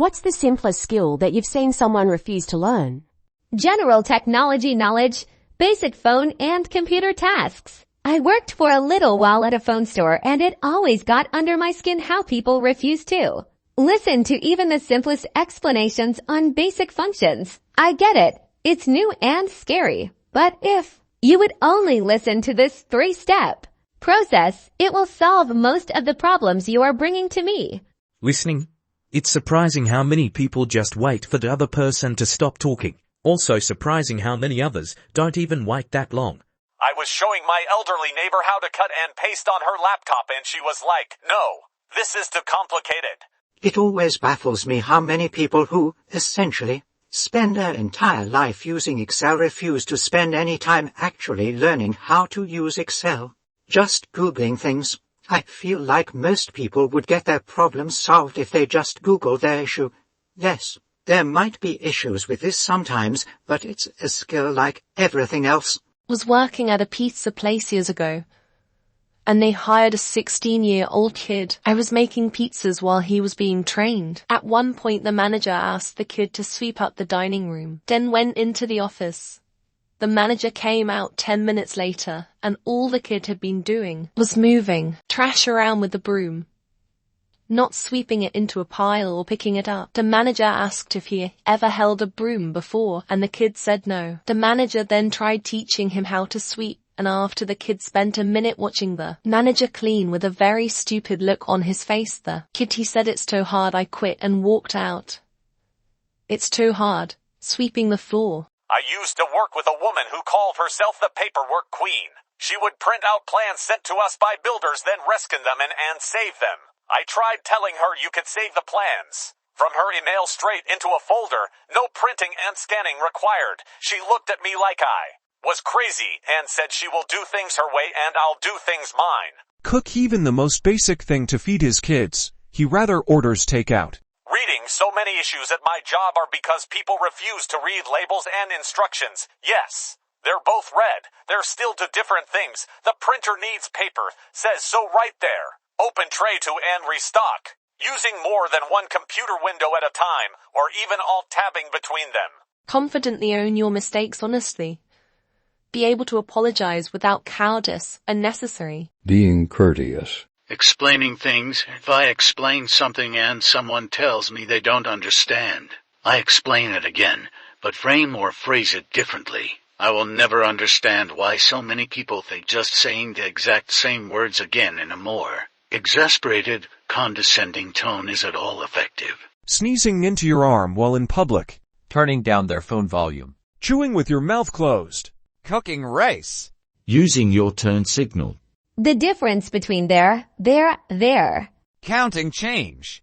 What's the simplest skill that you've seen someone refuse to learn? General technology knowledge, basic phone and computer tasks. I worked for a little while at a phone store and it always got under my skin how people refuse to listen to even the simplest explanations on basic functions. I get it. It's new and scary. But if you would only listen to this 3-step process, it will solve most of the problems you are bringing to me. Listening. It's surprising how many people just wait for the other person to stop talking. Also surprising how many others don't even wait that long. I was showing my elderly neighbor how to cut and paste on her laptop and she was like, "No, this is too complicated." It always baffles me how many people who, essentially, spend their entire life using Excel refuse to spend any time actually learning how to use Excel. Just Googling things. I feel like most people would get their problems solved if they just Google their issue. Yes, there might be issues with this sometimes, but it's a skill like everything else. Was working at a pizza place years ago, and they hired a 16-year-old kid. I was making pizzas while he was being trained. At one point, the manager asked the kid to sweep up the dining room, then went into the office. The manager came out 10 minutes later, and all the kid had been doing was moving trash around with the broom, not sweeping it into a pile or picking it up. The manager asked if he ever held a broom before, and the kid said no. The manager then tried teaching him how to sweep, and after the kid spent a minute watching the manager clean with a very stupid look on his face, the kid, he said, "It's too hard, I quit," and walked out. It's too hard, sweeping the floor. I used to work with a woman who called herself the paperwork queen. She would print out plans sent to us by builders, then reskin them and save them. I tried telling her you could save the plans from her email straight into a folder, no printing and scanning required. She looked at me like I was crazy and said she will do things her way and I'll do things mine. Cook even the most basic thing to feed his kids. He rather orders takeout. Reading so many issues at my job are because people refuse to read labels and instructions. Yes, they're both read. They're still two different things. The printer needs paper, says so right there. Open tray to and restock. Using more than one computer window at a time, or even alt-tabbing between them. Confidently own your mistakes honestly. Be able to apologize without cowardice unnecessary. Being courteous. Explaining things. If I explain something and someone tells me they don't understand, I explain it again, but frame or phrase it differently. I will never understand why so many people think just saying the exact same words again in a more exasperated, condescending tone is at all effective. Sneezing into your arm while in public. Turning down their phone volume. Chewing with your mouth closed. Cooking rice. Using your turn signal. The difference between there. Counting change.